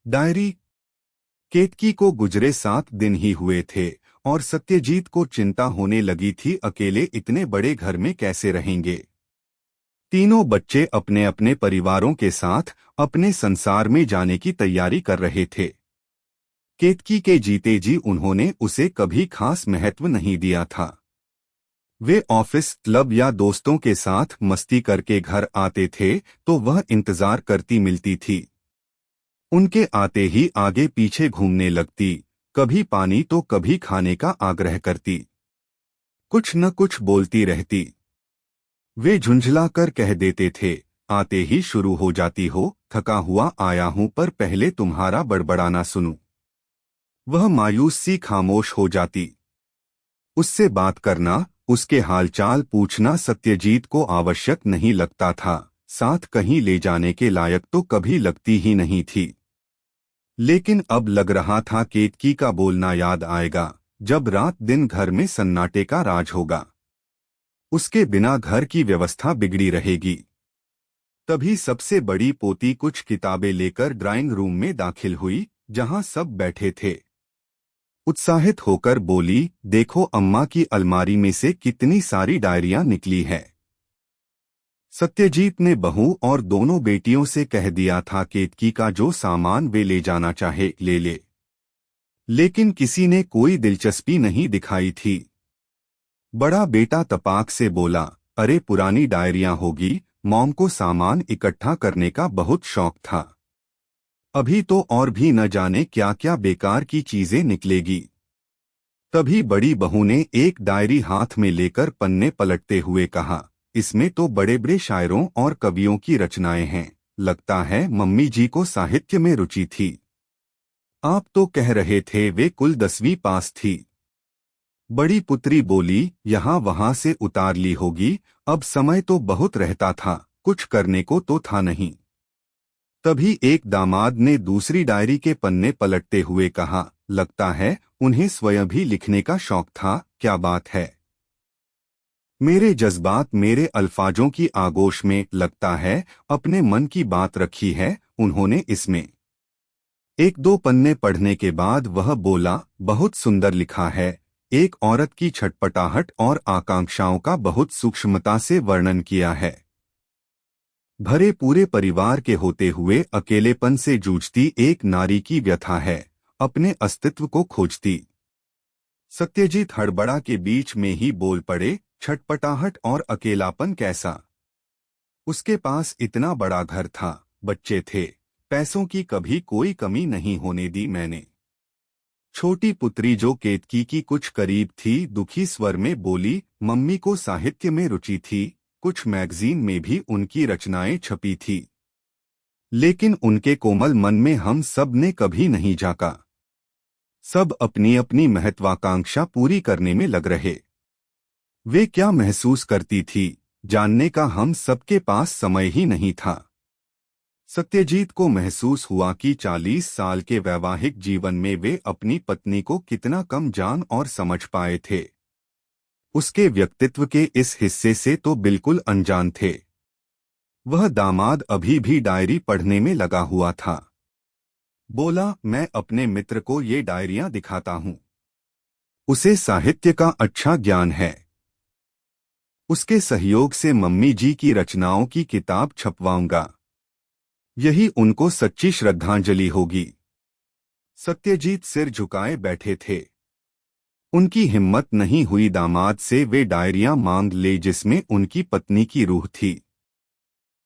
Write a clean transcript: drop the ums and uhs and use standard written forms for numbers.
Diary. केतकी को गुजरे 7 दिन ही हुए थे और सत्यजीत को चिंता होने लगी थी अकेले इतने बड़े घर में कैसे रहेंगे। तीनों बच्चे अपने अपने परिवारों के साथ अपने संसार में जाने की तैयारी कर रहे थे। केतकी के जीते जी उन्होंने उसे कभी खास महत्व नहीं दिया था। वे ऑफिस, क्लब या दोस्तों के साथ मस्ती करके घर आते थे तो वह इंतजार करती मिलती थी। उनके आते ही आगे पीछे घूमने लगती, कभी पानी तो कभी खाने का आग्रह करती, कुछ न कुछ बोलती रहती। वे झुंझलाकर कह देते थे, आते ही शुरू हो जाती हो, थका हुआ आया हूं पर पहले तुम्हारा बड़बड़ाना सुनूं। वह मायूस सी खामोश हो जाती। उससे बात करना, उसके हालचाल पूछना सत्यजीत को आवश्यक नहीं लगता था, साथ कहीं ले जाने के लायक तो कभी लगती ही नहीं थी। लेकिन अब लग रहा था केतकी का बोलना याद आएगा, जब रात दिन घर में सन्नाटे का राज होगा। उसके बिना घर की व्यवस्था बिगड़ी रहेगी। तभी सबसे बड़ी पोती कुछ किताबें लेकर ड्राइंग रूम में दाखिल हुई, जहां सब बैठे थे। उत्साहित होकर बोली, देखो अम्मा की अलमारी में से कितनी सारी डायरियां निकली है। सत्यजीत ने बहू और दोनों बेटियों से कह दिया था केतकी का जो सामान वे ले जाना चाहे ले ले, लेकिन किसी ने कोई दिलचस्पी नहीं दिखाई थी। बड़ा बेटा तपाक से बोला, अरे पुरानी डायरियां होगी, मॉम को सामान इकट्ठा करने का बहुत शौक था। अभी तो और भी न जाने क्या क्या बेकार की चीजें निकलेगी। तभी बड़ी बहू ने एक डायरी हाथ में लेकर पन्ने पलटते हुए कहा, इसमें तो बड़े बड़े शायरों और कवियों की रचनाएं हैं, लगता है मम्मी जी को साहित्य में रुचि थी। आप तो कह रहे थे वे कुल 10वीं पास थी। बड़ी पुत्री बोली, यहाँ वहाँ से उतार ली होगी, अब समय तो बहुत रहता था, कुछ करने को तो था नहीं। तभी एक दामाद ने दूसरी डायरी के पन्ने पलटते हुए कहा, लगता है उन्हें स्वयं भी लिखने का शौक था, क्या बात है। मेरे जज्बात मेरे अल्फाजों की आगोश में, लगता है अपने मन की बात रखी है उन्होंने इसमें। एक दो पन्ने पढ़ने के बाद वह बोला, बहुत सुंदर लिखा है, एक औरत की छटपटाहट और आकांक्षाओं का बहुत सूक्ष्मता से वर्णन किया है। भरे पूरे परिवार के होते हुए अकेलेपन से जूझती एक नारी की व्यथा है, अपने अस्तित्व को खोजती। सत्यजीत हड़बड़ा के बीच में ही बोल पड़े, छटपटाहट और अकेलापन कैसा। उसके पास इतना बड़ा घर था, बच्चे थे, पैसों की कभी कोई कमी नहीं होने दी मैंने। छोटी पुत्री जो केतकी की कुछ करीब थी दुखी स्वर में बोली, मम्मी को साहित्य में रुचि थी, कुछ मैगजीन में भी उनकी रचनाएं छपी थी, लेकिन उनके कोमल मन में हम सब ने कभी नहीं झांका। सब अपनी अपनी महत्वाकांक्षा पूरी करने में लग रहे। वे क्या महसूस करती थी, जानने का हम सबके पास समय ही नहीं था। सत्यजीत को महसूस हुआ कि 40 साल के वैवाहिक जीवन में वे अपनी पत्नी को कितना कम जान और समझ पाए थे। उसके व्यक्तित्व के इस हिस्से से तो बिल्कुल अनजान थे। वह दामाद अभी भी डायरी पढ़ने में लगा हुआ था। बोला, मैं अपने मित्र को ये डायरियां दिखाता हूं, उसे साहित्य का अच्छा ज्ञान है। उसके सहयोग से मम्मी जी की रचनाओं की किताब छपवाऊंगा, यही उनको सच्ची श्रद्धांजलि होगी। सत्यजीत सिर झुकाए बैठे थे। उनकी हिम्मत नहीं हुई दामाद से वे डायरियां मांग ले जिसमें उनकी पत्नी की रूह थी।